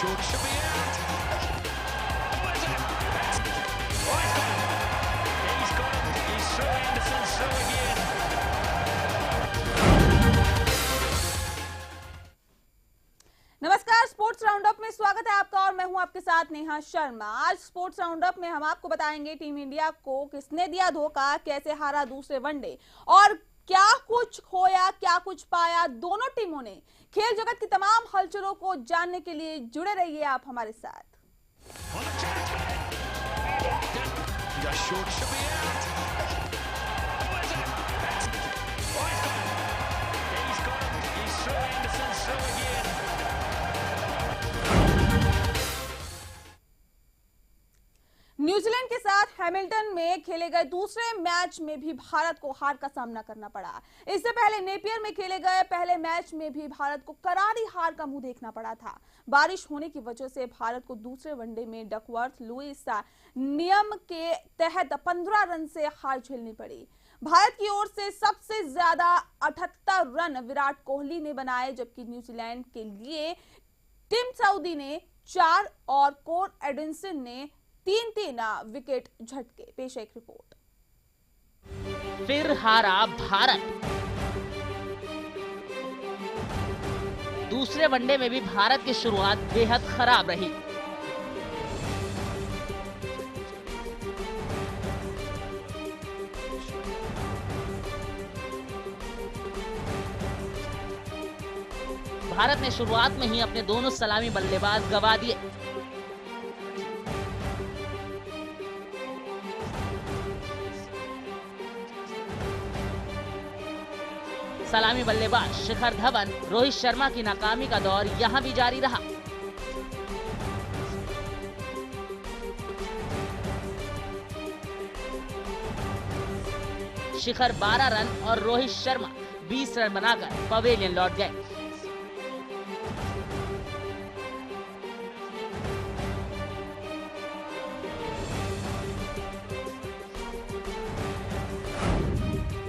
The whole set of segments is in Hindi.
short, should be out. Oh, is it? Oh, he's got him. He's got him. He's through Anderson, through again. नमस्कार, स्पोर्ट्स राउंडअप में स्वागत है आपका और मैं हूं आपके साथ नेहा शर्मा। आज स्पोर्ट्स राउंडअप में हम आपको बताएंगे टीम इंडिया को किसने दिया धोखा, कैसे हारा दूसरे वनडे और क्या कुछ खोया क्या कुछ पाया दोनों टीमों ने। खेल जगत की तमाम हलचलों को जानने के लिए जुड़े रहिए आप हमारे साथ। न्यूजीलैंड के साथ हैमिल्टन में खेले गए दूसरे मैच में भी भारत को हार का सामना करना पड़ा। इससे पहले नेपियर में खेले गए पहले मैच में भी भारत को करारी हार का मुंह देखना पड़ा था। बारिश होने की वजह से भारत को दूसरे वनडे में डकवर्थ लुईस नियम के तहत 15 रन से हार झेलनी पड़ी। भारत की ओर से सबसे ज्यादा 78 रन विराट कोहली ने बनाए, जबकि न्यूजीलैंड के लिए टिम साउदी ने 4 और कोर एडिंसन ने 3-3 विकेट झटके। पेश है एक रिपोर्ट। फिर हारा भारत। दूसरे वनडे में भी भारत की शुरुआत बेहद खराब रही। भारत ने शुरुआत में ही अपने दोनों सलामी बल्लेबाज गंवा दिए। सलामी बल्लेबाज शिखर धवन, रोहित शर्मा की नाकामी का दौर यहां भी जारी रहा। शिखर 12 रन और रोहित शर्मा 20 रन बनाकर पवेलियन लौट गए।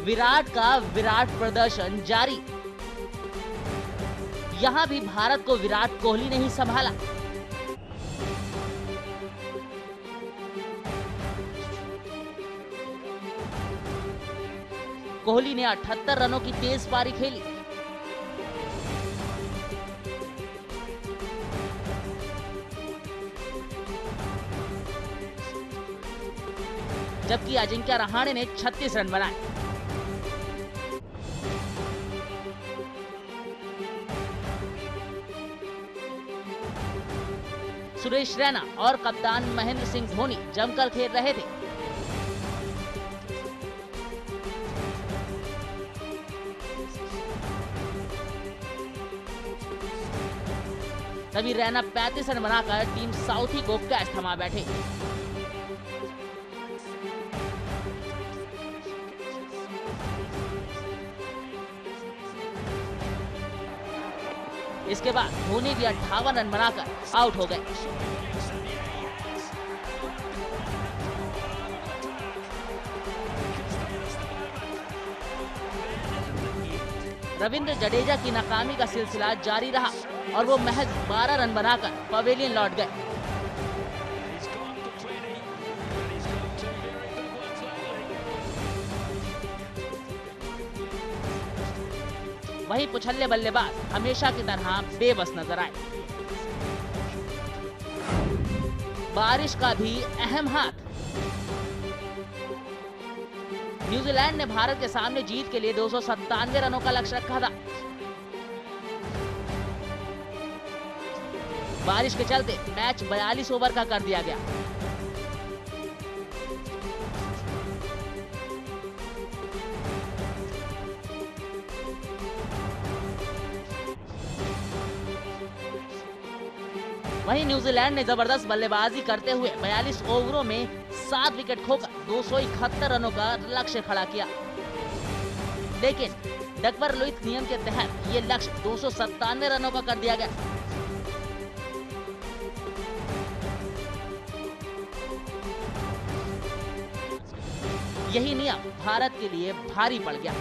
विराट का विराट प्रदर्शन जारी। यहां भी भारत को विराट कोहली ने ही संभाला। कोहली ने 78 रनों की तेज पारी खेली। जबकि अजिंक्य रहाणे ने 36 रन बनाए। सुरेश रैना और कप्तान महेंद्र सिंह धोनी जमकर खेल रहे थे। तभी रैना 35 रन बनाकर टीम साउथी को कैच थमा बैठे। इसके बाद धोनी भी 58 रन बनाकर आउट हो गए। रविंद्र जडेजा की नाकामी का सिलसिला जारी रहा और वो महज 12 रन बनाकर पवेलियन लौट गए। वहीं पुछल्ले बल्लेबाज हमेशा की तरह बेबस नजर आए। बारिश का भी अहम हाथ। न्यूजीलैंड ने भारत के सामने जीत के लिए 297 रनों का लक्ष्य रखा था। बारिश के चलते मैच 42 ओवर का कर दिया गया। वहीं न्यूजीलैंड ने जबरदस्त बल्लेबाजी करते हुए 42 ओवरों में 7 विकेट खोकर 271 रनों का लक्ष्य खड़ा किया। लेकिन डकवर्थ लुईस नियम के तहत ये लक्ष्य 297 रनों का कर दिया गया। यही नियम भारत के लिए भारी पड़ गया।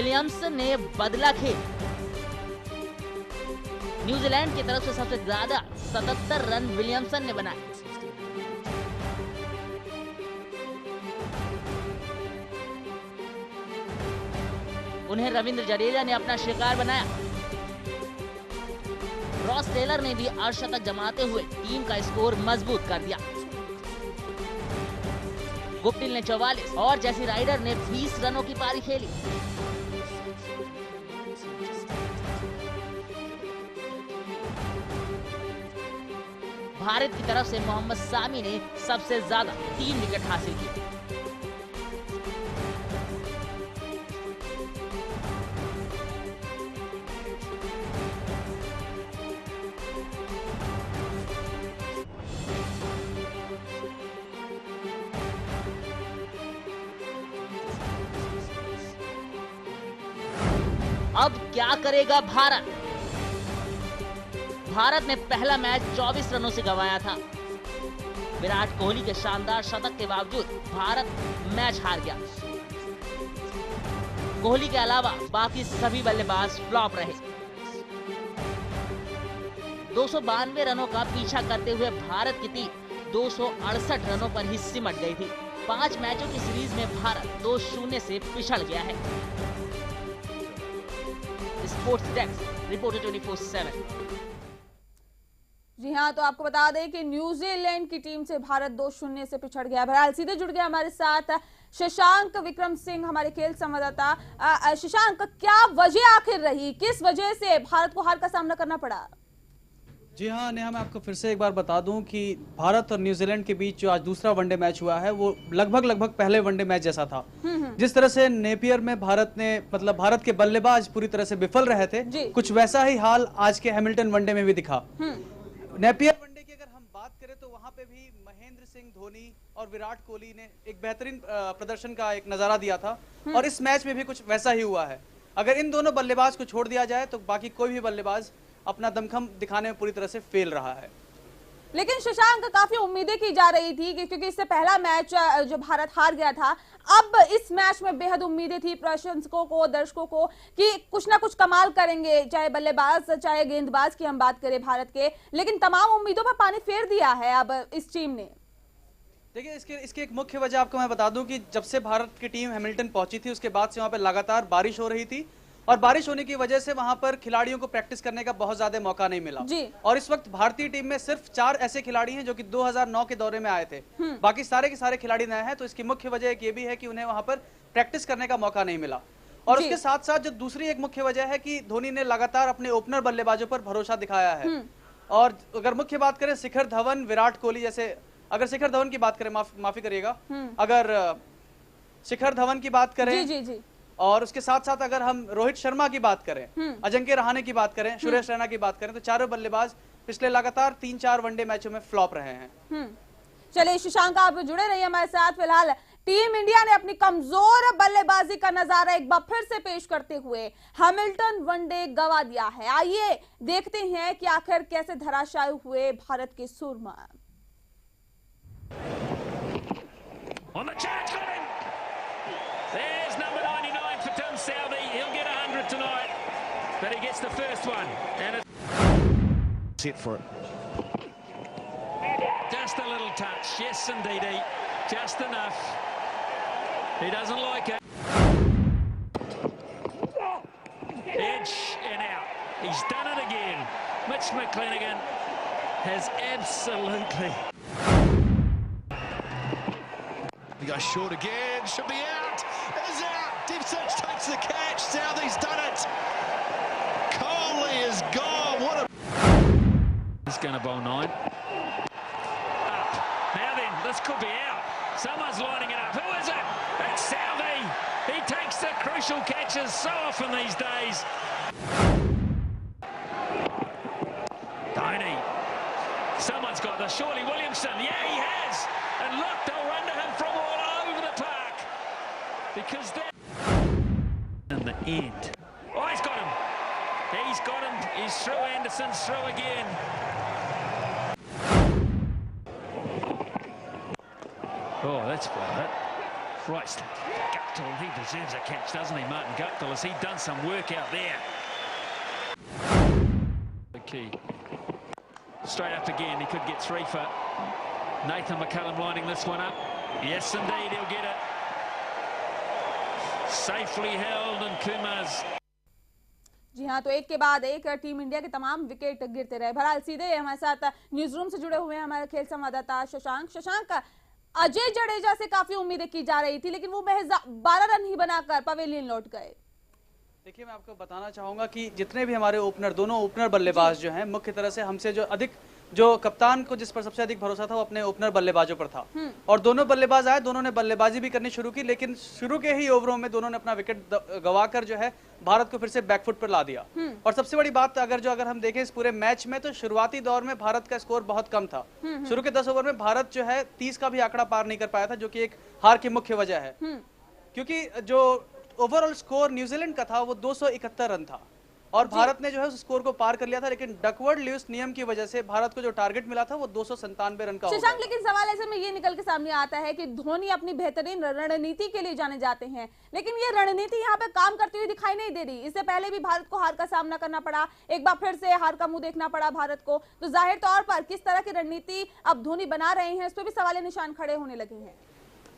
विलियमसन ने बदला खेल। न्यूजीलैंड की तरफ से सबसे ज्यादा 77 रन विलियमसन ने बनाए। उन्हें रविंद्र जडेजा ने अपना शिकार बनाया। रॉस टेलर ने भी अर्धशतक जमाते हुए टीम का स्कोर मजबूत कर दिया। गुप्टिल ने 44 और जैसी राइडर ने 20 रनों की पारी खेली। भारत की तरफ से मोहम्मद सामी ने सबसे ज्यादा 3 विकेट हासिल किए। अब क्या करेगा भारत? भारत ने पहला मैच 24 रनों से गंवाया था। विराट कोहली के शानदार शतक के बावजूद भारत मैच हार गया। कोहली के अलावा बाकी सभी बल्लेबाज फ्लॉप रहे। 292 रनों का पीछा करते हुए भारत की टीम 268 रनों पर ही सिमट गई थी। 5 मैचों की सीरीज में भारत 2-0 से पिछड़ गया है। Sports desk reporter 24/7। जी हाँ, तो आपको बता दें कि न्यूजीलैंड की टीम से भारत 2-0 से पिछड़ गया। बहरहाल सीधे जुड़ गया हमारे साथ शशांक विक्रम सिंह, हमारे खेल संवाददाता। शशांक, क्या वजह आखिर रही, किस वजह से भारत को हार का सामना करना पड़ा? जी हाँ नेहा, मैं आपको फिर से एक बार बता दूं कि भारत और न्यूजीलैंड के बीच जो आज दूसरा वनडे मैच हुआ है वो लगभग पहले वनडे मैच जैसा था। जिस तरह से नेपियर में भारत के बल्लेबाज पूरी तरह से विफल रहे थे, कुछ वैसा ही हाल आज के हैमिल्टन वनडे में भी दिखा। नेपियर वनडे की अगर हम बात करें तो वहां पे भी महेंद्र सिंह धोनी और विराट कोहली ने एक बेहतरीन प्रदर्शन का एक नजारा दिया था, और इस मैच में भी कुछ वैसा ही हुआ है। अगर इन दोनों बल्लेबाज को छोड़ दिया जाए तो बाकी कोई भी बल्लेबाज अपना दमखम दिखाने में पूरी तरह से फेल रहा है। लेकिन शशांक, काफी उम्मीदें की जा रही थी क्योंकि इससे पहला मैच जो भारत हार गया था, अब इस मैच में बेहद उम्मीदें थी प्रशंसकों को, दर्शकों को, कि कुछ ना कुछ कमाल करेंगे, चाहे बल्लेबाज चाहे गेंदबाज की हम बात करें भारत के। लेकिन तमाम उम्मीदों पर पानी फेर दिया है अब इस टीम ने। देखिए, इसकी एक मुख्य वजह आपको मैं बता दूं कि जब से भारत की टीम हैमिल्टन पहुंची थी उसके बाद से वहां पर लगातार बारिश हो रही थी, और बारिश होने की वजह से वहां पर खिलाड़ियों को प्रैक्टिस करने का बहुत ज्यादा मौका नहीं मिला जी। और इस वक्त भारतीय टीम में सिर्फ 4 ऐसे खिलाड़ी हैं जो कि 2009 के दौरे में आए थे। बाकी सारे के सारे खिलाड़ी नए हैं। तो इसकी मुख्य वजह एक ये भी है कि उन्हें वहां पर प्रैक्टिस करने का मौका नहीं मिला। और उसके साथ साथ जो दूसरी एक मुख्य वजह है कि धोनी ने लगातार अपने ओपनर बल्लेबाजों पर भरोसा दिखाया है। और अगर मुख्य बात करें शिखर धवन, विराट कोहली जैसे, अगर शिखर धवन की बात करें, माफी करिएगा, अगर शिखर धवन की बात करें जी। और उसके साथ साथ अगर हम रोहित शर्मा की बात करें, अजिंक्य रहाणे की बात करें, सुरेश रैना की बात करें, तो चारों बल्लेबाज पिछले लगातार 3-4 वनडे मैचों में फ्लॉप रहे हैं। चलिए शशांक, आप जुड़े रहिए हमारे साथ। फिलहाल टीम इंडिया ने अपनी कमजोर बल्लेबाजी का नजारा एक बार फिर से पेश करते हुए हैमिल्टन वनडे गंवा दिया है। आइए देखते हैं कि आखिर कैसे धराशायी हुए भारत के सूरमा। There's number 99 for Tim Southey. He'll get 100 tonight, but he gets the first one. And it's hit for it. Just a little touch. Yes, indeed. Just enough. He doesn't like it. Edge and out. He's done it again. Mitch McClenaghan has absolutely... He goes short again, should be out, is out, Dipsich takes the catch, Southey's done it, Coley is gone, what a... He's going to bowl 9. Up, now then, this could be out, someone's lining it up, who is it? It's Southey, he takes the crucial catches so often these days. Dhoni, someone's got this, surely Williamson, yeah he has, and look, they'll run to him from all over the park, because they're in the end. Oh, he's got him, he's through, Anderson's through again. Oh, that's well hit. Christ. Guptill, he deserves a catch, doesn't he, Martin Guptill? Has he done some work out there? The key. Straight up again, he could get 3 for Nathan McCullum lining this one up. Yes, indeed, he'll get it. Safely held, and Kumar's. जी हाँ, तो एक के बाद एक टीम इंडिया के तमाम विकेट गिरते रहे। बहरहाल सीधे हमारे साथ न्यूज रूम से जुड़े हुए हैं हमारे खेल संवाददाता शशांक। अजय जडेजा से काफी उम्मीदें की जा रही थी, लेकिन वो महज 12 रन ही बनाकर पवेलियन लौट गए। देखिए, मैं आपको बताना चाहूंगा कि जितने भी हमारे ओपनर, दोनों ओपनर बल्लेबाज जो हैं, मुख्य तरह से हमसे जो कप्तान को जिस पर सबसे अधिक भरोसा था वो अपने ओपनर बल्लेबाजों पर था। और दोनों बल्लेबाज आए, दोनों ने बल्लेबाजी भी करनी शुरू की, लेकिन शुरू के ही ओवरों में दोनों ने अपना विकेट गंवाकर जो है भारत को फिर से बैकफुट पर ला दिया। और सबसे बड़ी बात अगर हम देखें इस पूरे मैच में, तो शुरुआती दौर में भारत का स्कोर बहुत कम था। शुरू के 10 ओवर में भारत जो है 30 का भी आंकड़ा पार नहीं कर पाया था, जो कि एक हार की मुख्य वजह है। क्योंकि जो ओवरऑल स्कोर न्यूजीलैंड का था वो 271 रन था और भारत ने जो है उस स्कोर को पार कर लिया था, लेकिन डकवर्थ लुईस नियम की वजह से भारत को जो टारगेट मिला था वो 297 रन का हो गया। लेकिन सवाल ऐसे में ये निकल के सामने आता है कि धोनी अपनी बेहतरीन रणनीति के लिए जाने जाते हैं, लेकिन ये रणनीति यहाँ पे काम करती हुई दिखाई नहीं दे रही। इससे पहले भी भारत को हार का सामना करना पड़ा, एक बार फिर से हार का मुंह देखना पड़ा भारत को। तो जाहिर तौर पर किस तरह की रणनीति अब धोनी बना रहे हैं, इस पर भी सवाल निशान खड़े होने लगे हैं।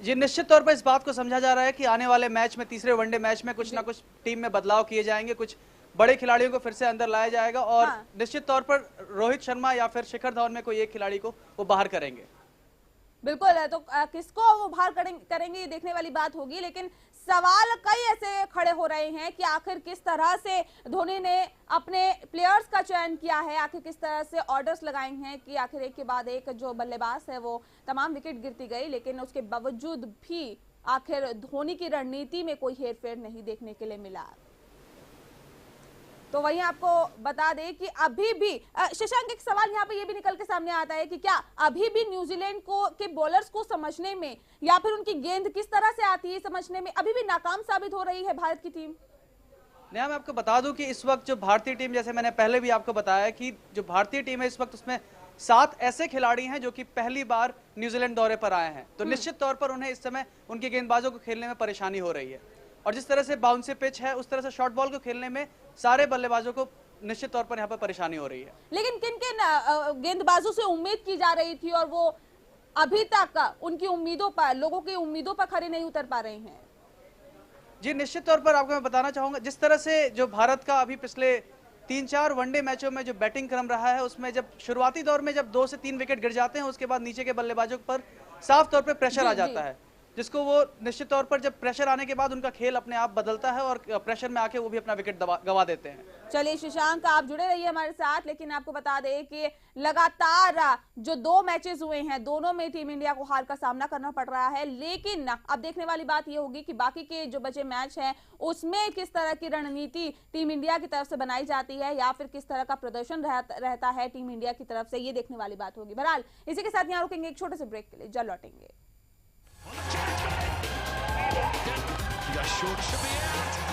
जी, निश्चित तौर पर इस बात को समझा जा रहा है कि आने वाले मैच में, तीसरे वनडे मैच में कुछ ना कुछ टीम में बदलाव किए जाएंगे, कुछ बड़े खिलाड़ियों को फिर से अंदर लाया जाएगा और निश्चित तौर पर रोहित शर्मा या फिर शिखर धवन में कोई एक खिलाड़ी को वो बाहर करेंगे। बिल्कुल है, तो किसको वो बाहर करेंगे ये देखने वाली बात होगी, लेकिन सवाल कई ऐसे खड़े हो रहे हैं कि आखिर किस तरह से धोनी ने अपने प्लेयर्स का चयन किया है, आखिर किस तरह से ऑर्डर्स लगाए हैं कि आखिर एक के बाद एक जो बल्लेबाज है वो तमाम विकेट गिरती गई, लेकिन उसके बावजूद भी आखिर धोनी की रणनीति में कोई हेरफेर नहीं देखने के लिए मिला। तो वहीं आपको बता दें कि अभी भी शशांक, एक सवाल यहाँ पे ये भी निकल के सामने आता है कि क्या अभी भी न्यूजीलैंड के बॉलर्स को समझने में या फिर उनकी गेंद किस तरह से आती है समझने में अभी भी नाकाम साबित हो रही है भारत की टीम? मैं आपको बता दूं कि इस वक्त जो भारतीय टीम, जैसे मैंने पहले भी आपको बताया कि जो भारतीय टीम है इस वक्त उसमें 7 ऐसे खिलाड़ी हैं जो कि पहली बार न्यूजीलैंड दौरे पर आए हैं। तो निश्चित तौर पर उन्हें इस समय उनके गेंदबाजों को खेलने में परेशानी हो रही है और जिस तरह से बाउंसी पिच है उस तरह से शॉर्ट बॉल को खेलने में सारे बल्लेबाजों को निश्चित तौर पर यहाँ पर परेशानी हो रही है। लेकिन किन गेंदबाजों से उम्मीद की जा रही थी और वो अभी तक उनकी उम्मीदों पर, लोगों की उम्मीदों पर खरे नहीं उतर पा रहे हैं? जी, निश्चित तौर पर आपको मैं बताना चाहूंगा, जिस तरह से जो भारत का अभी पिछले 3-4 वनडे मैचों में जो बैटिंग क्रम रहा है उसमें जब शुरुआती दौर में जब 2 से 3 विकेट गिर जाते हैं उसके बाद नीचे के बल्लेबाजों पर साफ तौर पर प्रेशर आ जाता है, जिसको वो निश्चित तौर पर जब प्रेशर आने के बाद उनका खेल अपने आप बदलता है और प्रेशर में आके वो भी अपना विकेट गवा देते हैं। चलिए शशांक, आप जुड़े रहिए हमारे साथ, लेकिन आपको बता दें कि लगातार जो 2 मैचेस हुए हैं दोनों में टीम इंडिया को हार का सामना करना पड़ रहा है, लेकिन अब देखने वाली बात यह होगी कि बाकी के जो बचे मैच हैं उसमें किस तरह की रणनीति टीम इंडिया की तरफ से बनाई जाती है या फिर किस तरह का प्रदर्शन रहता है टीम इंडिया की तरफ से, ये देखने वाली बात होगी। बहरहाल इसी के साथ यहाँ रुकेंगे एक छोटे से ब्रेक के लिए, जल्द लौटेंगे। Short should be out.